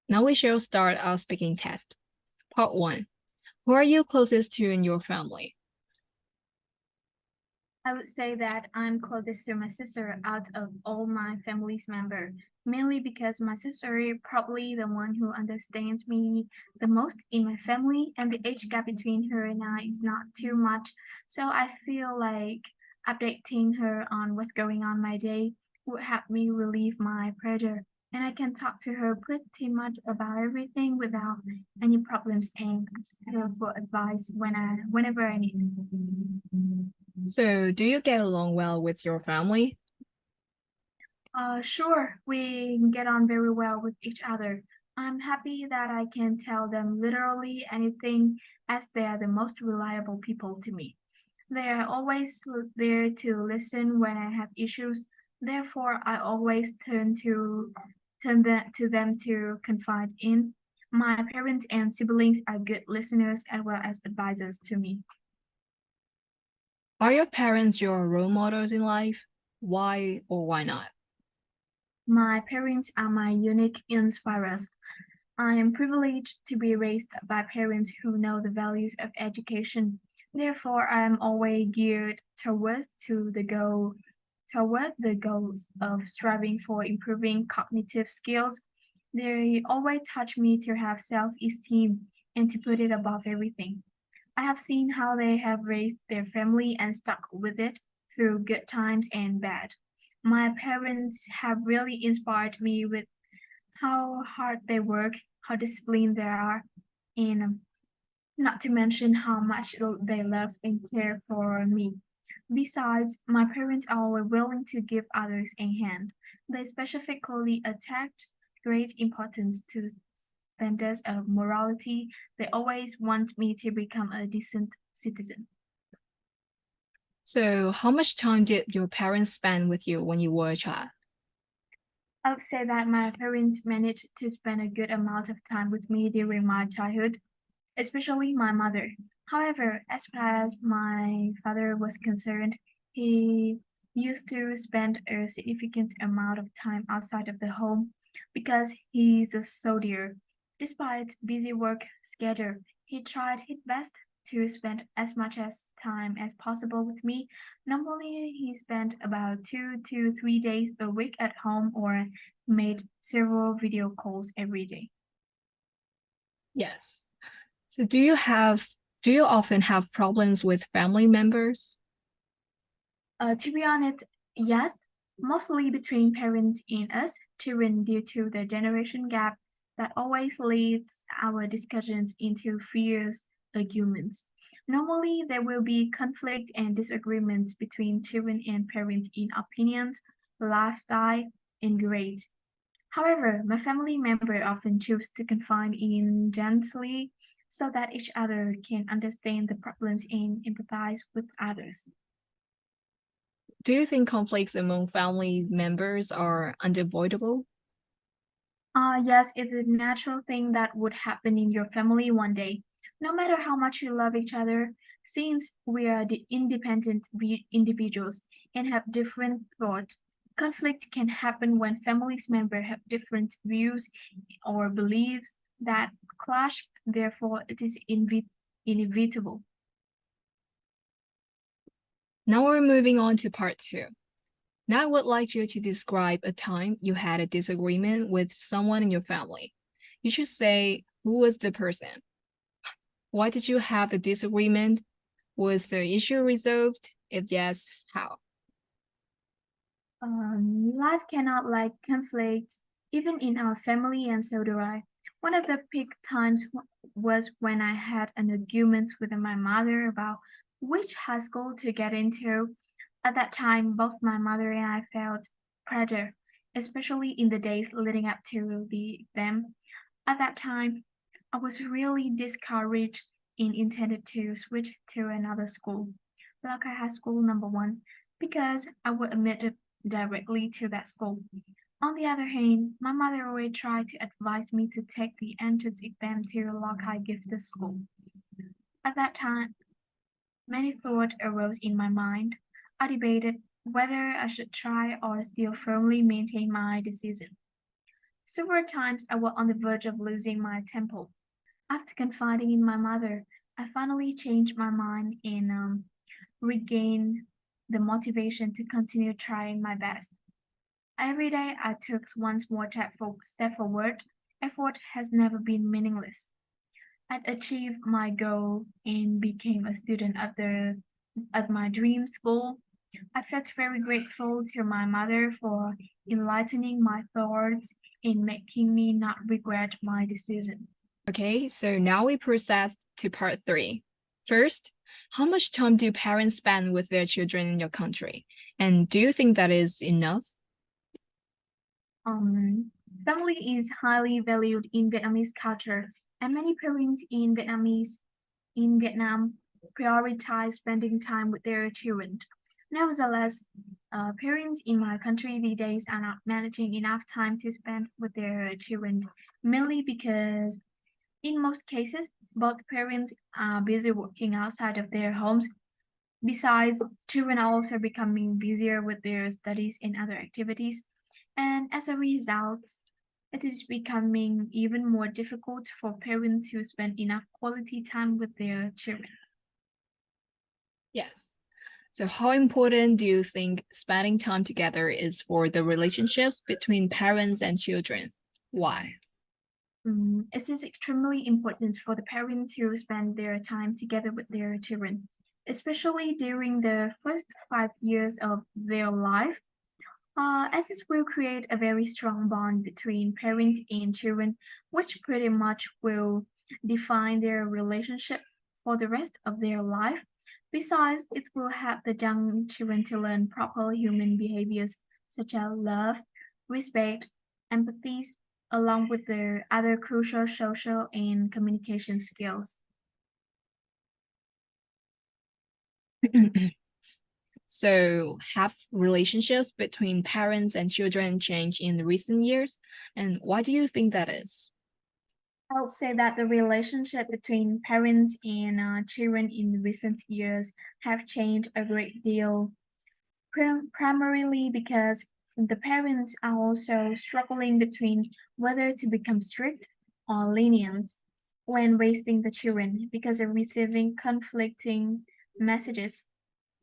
Now we shall start our speaking test. Part 1. Who are you closest to in your family? I would say that I'm closest to my sister out of all my family's members, mainly because my sister is probably the one who understands me the most in my family, and the age gap between her and I is not too much. So I feel like updating her on what's going on my day would help me relieve my pressure. And I can talk to her pretty much about everything without any problems and ask her for advice whenever I need it. So, do you get along well with your family? Sure, we get on very well with each other. I'm happy that I can tell them literally anything as they are the most reliable people to me. They are always there to listen when I have issues. Therefore, I always to them to confide in. My parents and siblings are good listeners as well as advisors to me. Are your parents your role models in life? Why or why not? My parents are my unique inspirers. I am privileged to be raised by parents who know the values of education. Therefore, I am always geared toward the goals of striving for improving cognitive skills. They always touch me to have self-esteem and to put it above everything. I have seen how they have raised their family and stuck with it through good times and bad. My parents have really inspired me with how hard they work, how disciplined they are, and not to mention how much they love and care for me. Besides, my parents are willing to give others a hand. They specifically attach great importance to standards of morality. They always want me to become a decent citizen. So, how much time did your parents spend with you when you were a child? I would say that my parents managed to spend a good amount of time with me during my childhood, especially my mother. However, as far as my father was concerned, he used to spend a significant amount of time outside of the home because he's a soldier. Despite busy work schedule, he tried his best to spend as much as time as possible with me. Normally, he spent about 2 to 3 days a week at home or made several video calls every day. Yes. So, do you often have problems with family members? To be honest, yes, mostly between parents and us children due to the generation gap that always leads our discussions into fierce arguments. Normally, there will be conflict and disagreements between children and parents in opinions, lifestyle, and grades. However, my family member often choose to confide in gently so that each other can understand the problems and empathize with others. Do you think conflicts among family members are unavoidable? Yes, it's a natural thing that would happen in your family one day. No matter how much you love each other, since we are the independent individuals and have different thoughts, conflict can happen when families members have different views or beliefs that clash. Therefore, it is inevitable. Now we're moving on to part 2. Now I would like you to describe a time you had a disagreement with someone in your family. You should say who was the person. Why did you have the disagreement? Was the issue resolved? If yes, how? Life cannot like conflict, even in our family, and so do I. One of the peak times was when I had an argument with my mother about which high school to get into. At that time, both my mother and I felt pressure, especially in the days leading up to the exam. At that time, I was really discouraged and intended to switch to another school, like a high school number one, because I would admit directly to that school. On the other hand, my mother always tried to advise me to take the entrance exam to Lokai Gifted School. At that time, many thoughts arose in my mind. I debated whether I should try or still firmly maintain my decision. Several times I was on the verge of losing my temper. After confiding in my mother, I finally changed my mind and regained the motivation to continue trying my best. Every day I took one small step forward. Effort has never been meaningless. I'd achieved my goal and became a student at my dream school. I felt very grateful to my mother for enlightening my thoughts and making me not regret my decision. Okay, so now we process to part 3. First, how much time do parents spend with their children in your country? And do you think that is enough? Um, Family is highly valued in Vietnamese culture, and many parents in Vietnam prioritize spending time with their children. Nevertheless, parents in my country these days are not managing enough time to spend with their children, mainly because in most cases, both parents are busy working outside of their homes. Besides, children are also becoming busier with their studies and other activities. And as a result, it is becoming even more difficult for parents to spend enough quality time with their children. Yes. So how important do you think spending time together is for the relationships between parents and children? Why? It is extremely important for the parents to spend their time together with their children, especially during the first 5 years of their life. As this will create a very strong bond between parents and children, which pretty much will define their relationship for the rest of their life. Besides, it will help the young children to learn proper human behaviors such as love, respect, empathy, along with their other crucial social and communication skills. So have relationships between parents and children changed in the recent years? And why do you think that is? I would say that the relationship between parents and children in recent years have changed a great deal, primarily because the parents are also struggling between whether to become strict or lenient when raising the children because of receiving conflicting messages.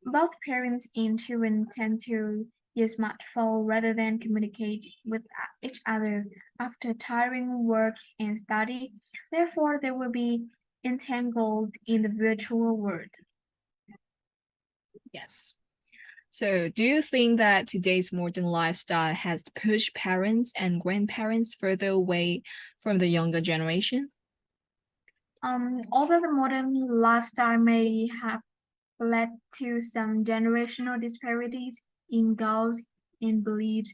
Both parents and children tend to use smartphone rather than communicate with each other after tiring work and study. Therefore, they will be entangled in the virtual world. Yes. So do you think that today's modern lifestyle has pushed parents and grandparents further away from the younger generation? Although the modern lifestyle may have led to some generational disparities in goals and beliefs,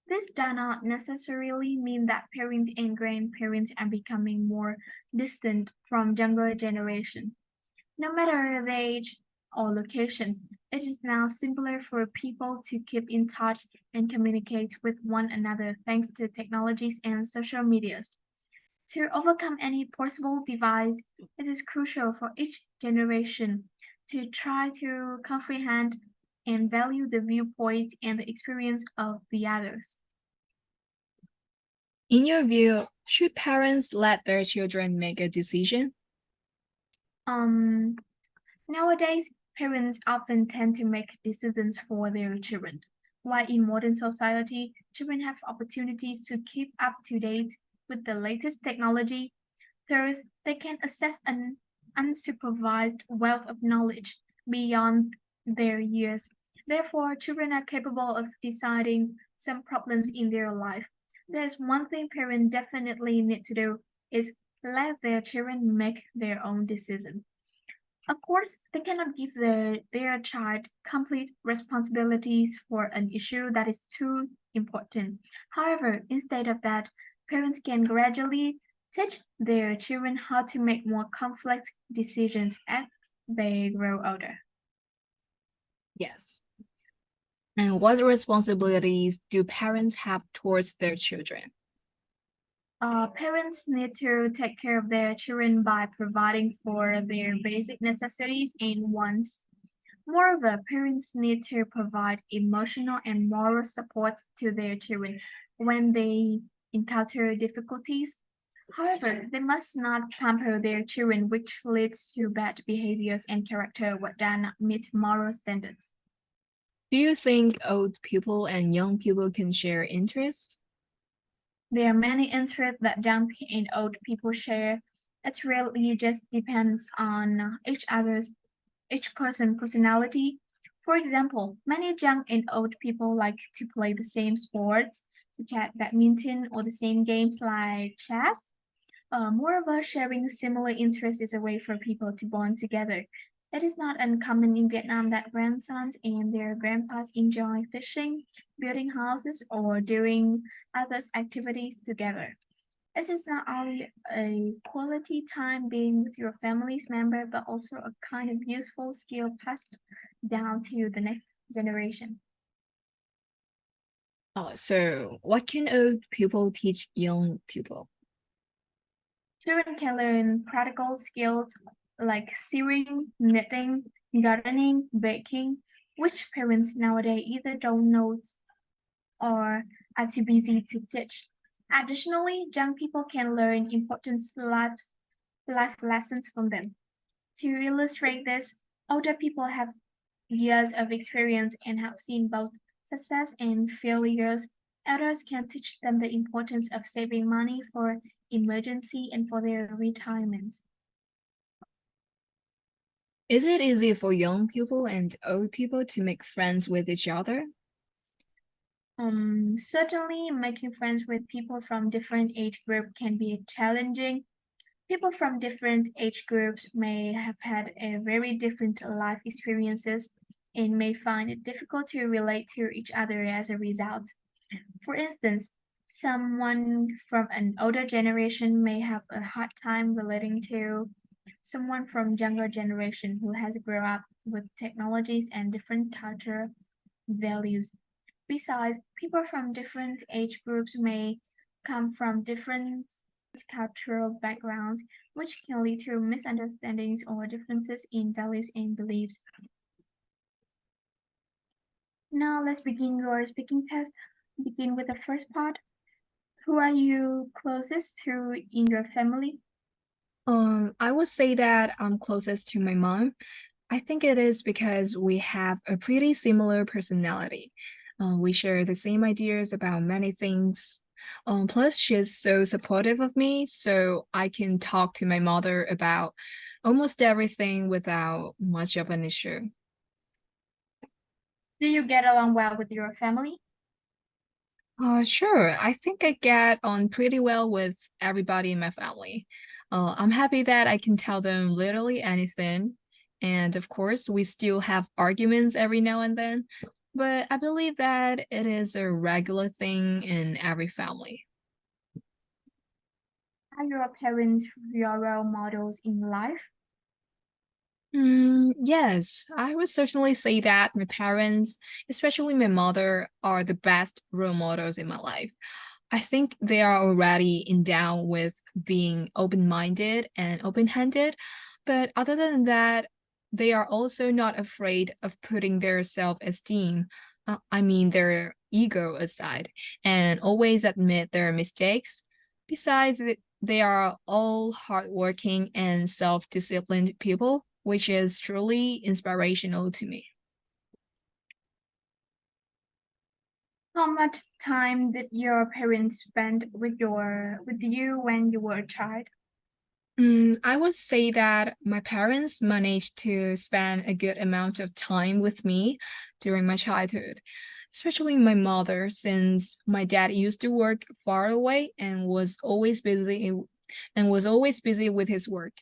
this does not necessarily mean that parents and grandparents are becoming more distant from younger generation. No matter the age or location, it is now simpler for people to keep in touch and communicate with one another thanks to technologies and social medias. To overcome any possible divide, it is crucial for each generation to try to comprehend and value the viewpoint and the experience of the others. In your view, should parents let their children make a decision? Um, Nowadays, parents often tend to make decisions for their children, while in modern society, children have opportunities to keep up to date with the latest technology. Thus, they can access an unsupervised wealth of knowledge beyond their years. Therefore, children are capable of deciding some problems in their life. There's one thing parents definitely need to do is let their children make their own decision. Of course, they cannot give their child complete responsibilities for an issue that is too important. However, instead of that, parents can gradually teach their children how to make more complex decisions as they grow older. Yes. And what responsibilities do parents have towards their children? Parents need to take care of their children by providing for their basic necessities and wants. Moreover, parents need to provide emotional and moral support to their children when they encounter difficulties. However, they must not pamper their children, which leads to bad behaviors and character that do not meet moral standards. Do you think old people and young people can share interests? There are many interests that young and old people share. It really just depends on each person's personality. For example, many young and old people like to play the same sports, such as badminton or the same games like chess. Moreover, sharing similar interests is a way for people to bond together. It is not uncommon in Vietnam that grandsons and their grandpas enjoy fishing, building houses, or doing other activities together. This is not only a quality time being with your family's member, but also a kind of useful skill passed down to the next generation. So what can old people teach young people? Children can learn practical skills like sewing, knitting, gardening, baking, which parents nowadays either don't know or are too busy to teach. Additionally, young people can learn important life lessons from them. To illustrate this, older people have years of experience and have seen both success and failures. Elders can teach them the importance of saving money for emergency and for their retirement. Is it easy for young people and old people to make friends with each other? Certainly, making friends with people from different age groups can be challenging. People from different age groups may have had a very different life experiences and may find it difficult to relate to each other as a result. For instance, someone from an older generation may have a hard time relating to someone from younger generation who has grown up with technologies and different cultural values. Besides, people from different age groups may come from different cultural backgrounds, which can lead to misunderstandings or differences in values and beliefs. Now let's begin your speaking test. Begin with the first part. Who are you closest to in your family? I would say that I'm closest to my mom. I think it is because we have a pretty similar personality. We share the same ideas about many things. Plus, she's so supportive of me, so I can talk to my mother about almost everything without much of an issue. Do you get along well with your family? Sure. I think I get on pretty well with everybody in my family. I'm happy that I can tell them literally anything. And of course, we still have arguments every now and then, but I believe that it is a regular thing in every family. Are your parents your role models in life? Yes, I would certainly say that my parents, especially my mother, are the best role models in my life. I think they are already endowed with being open-minded and open-handed, but other than that, they are also not afraid of putting their self-esteem, I mean their ego aside, and always admit their mistakes. Besides, they are all hardworking and self-disciplined people, which is truly inspirational to me. How much time did your parents spend with you when you were a child? I would say that my parents managed to spend a good amount of time with me during my childhood, especially my mother, since my dad used to work far away and was always busy with his work.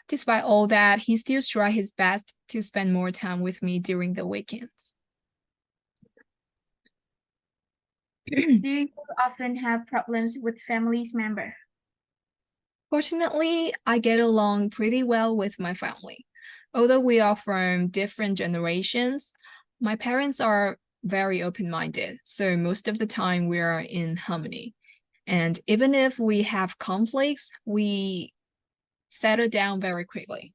Despite all that, he still tried his best to spend more time with me during the weekends. Do you often have problems with family's member? Fortunately, I get along pretty well with my family. Although we are from different generations, my parents are very open-minded, so most of the time we are in harmony. And even if we have conflicts, we settle down very quickly.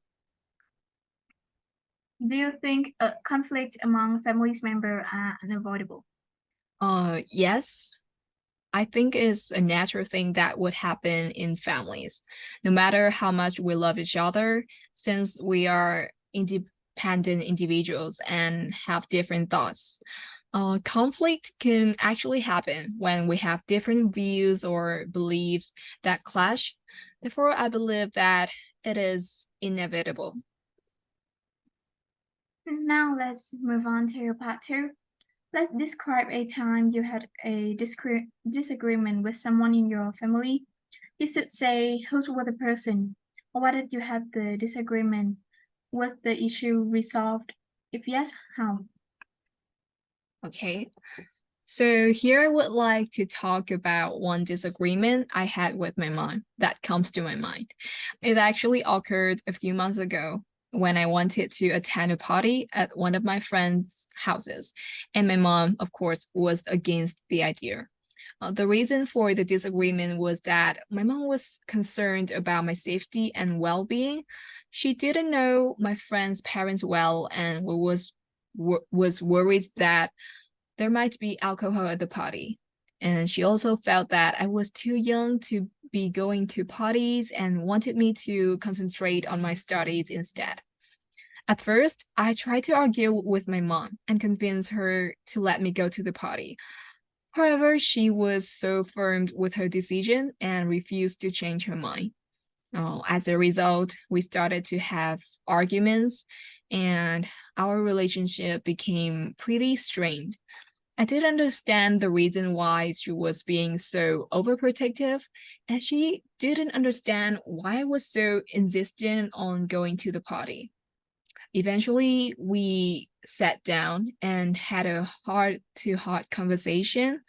Do you think a conflict among family's member are unavoidable? Yes, I think it's a natural thing that would happen in families, no matter how much we love each other, since we are independent individuals and have different thoughts. Conflict can actually happen when we have different views or beliefs that clash. Therefore, I believe that it is inevitable. Now let's move on to part two. Let's describe a time you had a disagreement with someone in your family. You should say who was the person, or why did you have the disagreement? Was the issue resolved? If yes, how? Okay. So here I would like to talk about one disagreement I had with my mom that comes to my mind. It actually occurred a few months ago when I wanted to attend a party at one of my friends' houses, and my mom, of course, was against the idea. The reason for the disagreement was that my mom was concerned about my safety and well-being. She didn't know my friend's parents well and was worried that there might be alcohol at the party. And she also felt that I was too young to be going to parties and wanted me to concentrate on my studies instead. At first, I tried to argue with my mom and convince her to let me go to the party. However, she was so firm with her decision and refused to change her mind. As a result, we started to have arguments and our relationship became pretty strained. I did understand the reason why she was being so overprotective, and she didn't understand why I was so insistent on going to the party. Eventually, we sat down and had a heart to heart conversation.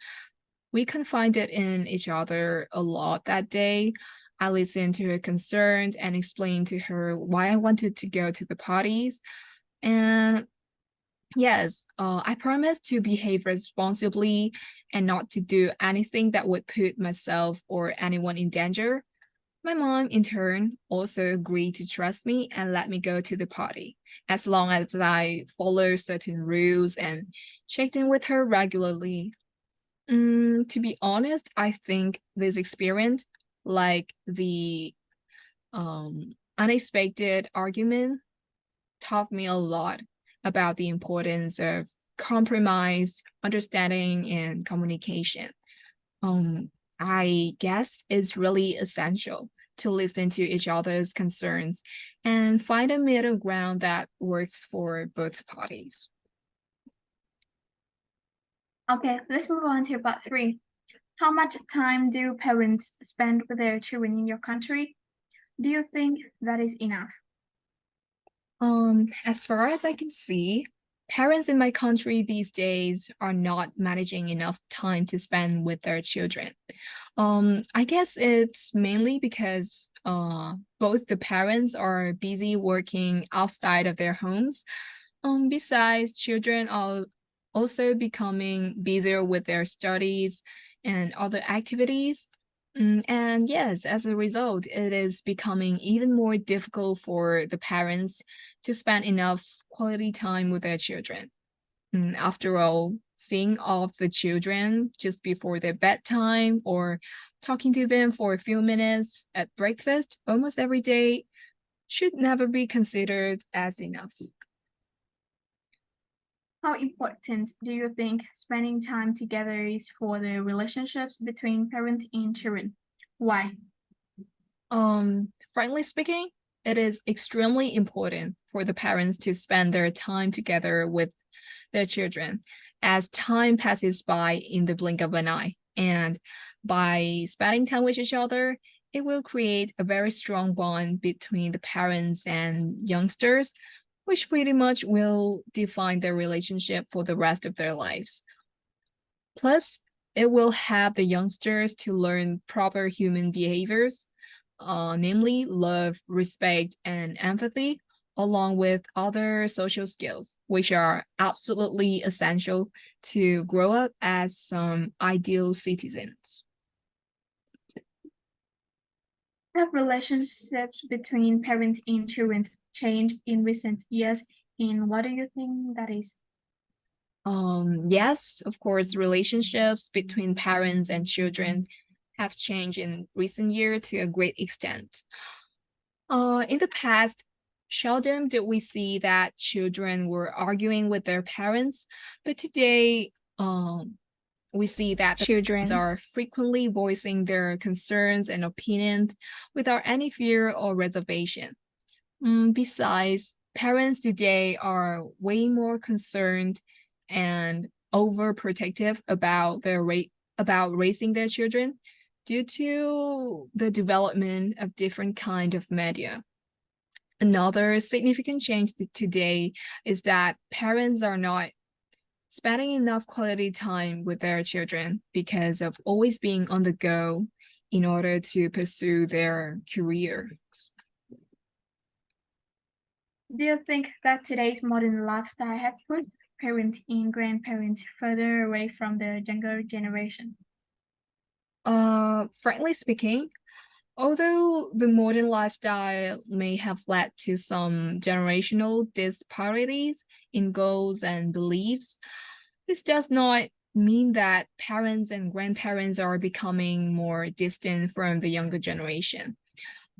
We confided in each other a lot that day. I listened to her concerns and explained to her why I wanted to go to the parties. And yes, I promised to behave responsibly and not to do anything that would put myself or anyone in danger. My mom, in turn, also agreed to trust me and let me go to the party, as long as I follow certain rules and checked in with her regularly. To be honest, I think this experience, like the unexpected argument, taught me a lot about the importance of compromise, understanding, and communication. Um, I guess it's really essential to listen to each other's concerns and find a middle ground that works for both parties. Okay, let's move on to part three. How much time do parents spend with their children in your country? Do you think that is enough? As far as I can see, parents in my country these days are not managing enough time to spend with their children. I guess it's mainly because both the parents are busy working outside of their homes. Besides, children are also becoming busier with their studies and other activities. And yes, as a result, it is becoming even more difficult for the parents to spend enough quality time with their children. After all, seeing all of the children just before their bedtime or talking to them for a few minutes at breakfast almost every day should never be considered as enough. How important do you think spending time together is for the relationships between parents and children? Why? Frankly speaking, it is extremely important for the parents to spend their time together with their children as time passes by in the blink of an eye. And by spending time with each other, it will create a very strong bond between the parents and youngsters, which pretty much will define their relationship for the rest of their lives. Plus, it will help the youngsters to learn proper human behaviors, namely love, respect, and empathy, along with other social skills, which are absolutely essential to grow up as some ideal citizens. Have relationships between parents and children changed in recent years? And what do you think that is? Yes, of course, relationships between parents and children have changed in recent years to a great extent. In the past, seldom did we see that children were arguing with their parents, but today, we see that children are frequently voicing their concerns and opinions without any fear or reservation. Besides, parents today are way more concerned and overprotective about about raising their children due to the development of different kind of media. Another significant change today is that parents are not spending enough quality time with their children because of always being on the go in order to pursue their career. Do you think that today's modern lifestyle has put parents and grandparents further away from the younger generation? Frankly speaking, although the modern lifestyle may have led to some generational disparities in goals and beliefs, this does not mean that parents and grandparents are becoming more distant from the younger generation.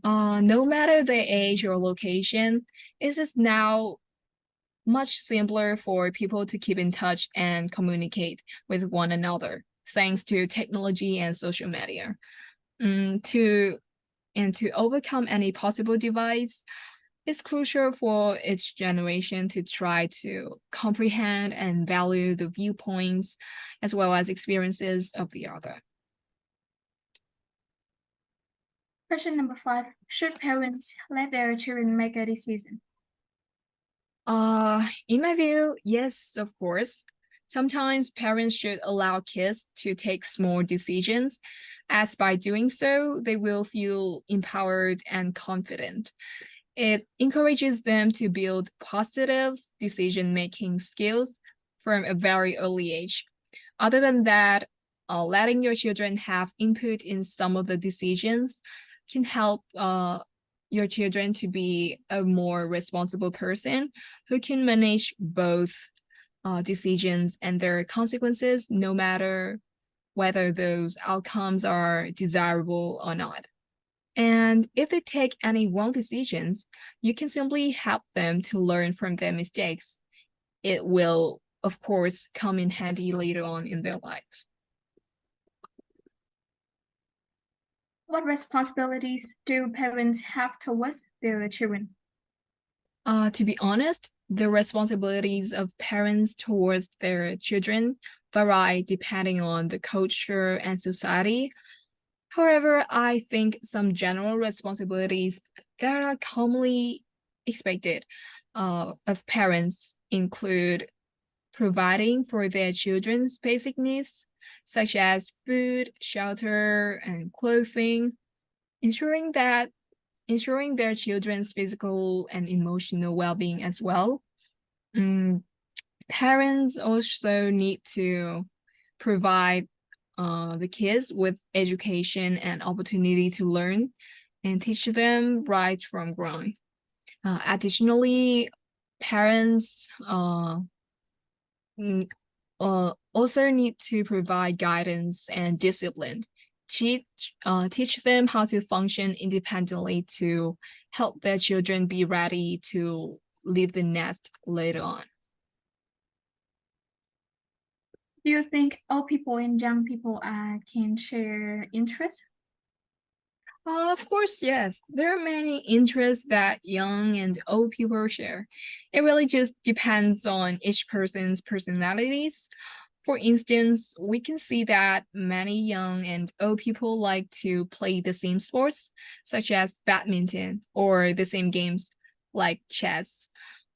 No matter their age or location, it is now much simpler for people to keep in touch and communicate with one another, thanks to technology and social media. To overcome any possible device, it's crucial for each generation to try to comprehend and value the viewpoints as well as experiences of the other. Question number 5. Should parents let their children make a decision? In my view, yes, of course. Sometimes parents should allow kids to take small decisions, as by doing so, they will feel empowered and confident. It encourages them to build positive decision-making skills from a very early age. Other than that, letting your children have input in some of the decisions can help your children to be a more responsible person who can manage both decisions and their consequences, no matter whether those outcomes are desirable or not. And if they take any wrong decisions, you can simply help them to learn from their mistakes. It will, of course, come in handy later on in their life. What responsibilities do parents have towards their children? To be honest, the responsibilities of parents towards their children vary depending on the culture and society. However, I think some general responsibilities that are commonly expected of parents include providing for their children's basic needs, such as food, shelter, and clothing, ensuring that ensuring their children's physical and emotional well-being as well. Mm, Parents also need to provide the kids with education and opportunity to learn and teach them right from wrong. Additionally, parents also need to provide guidance and discipline. Teach them how to function independently to help their children be ready to leave the nest later on. Do you think old people and young people can share interests? Of course, yes. There are many interests that young and old people share. It really just depends on each person's personalities. For instance, we can see that many young and old people like to play the same sports, such as badminton, or the same games like chess.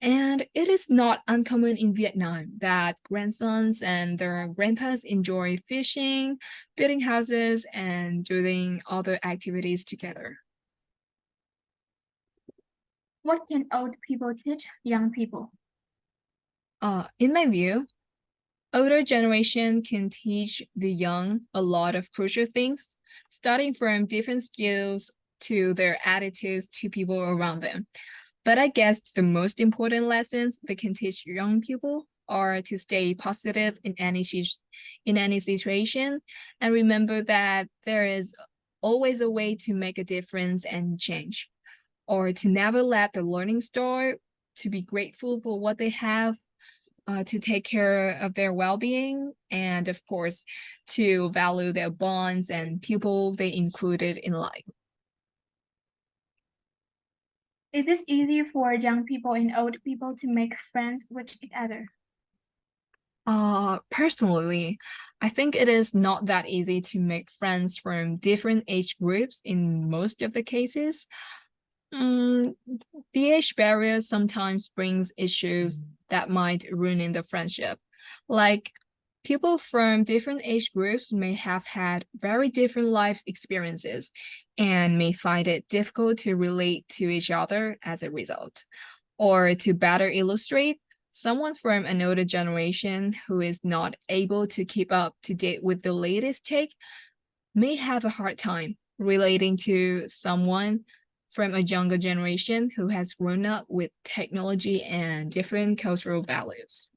And it is not uncommon in Vietnam that grandsons and their grandpas enjoy fishing, building houses, and doing other activities together. What can old people teach young people? In my view, older generation can teach the young a lot of crucial things, starting from different skills to their attitudes to people around them. But I guess the most important lessons they can teach young people or to stay positive in any situation, and remember that there is always a way to make a difference and change, or to never let the learning start, to be grateful for what they have, to take care of their well-being, and of course to value their bonds and people they included in life. It is easy for young people and old people to make friends with each other. Personally, I think it is not that easy to make friends from different age groups in most of the cases. Mm, the age barrier sometimes brings issues that might ruin the friendship. Like, people from different age groups may have had very different life experiences and may find it difficult to relate to each other as a result. Or to better illustrate, someone from an older generation who is not able to keep up to date with the latest tech may have a hard time relating to someone from a younger generation who has grown up with technology and different cultural values.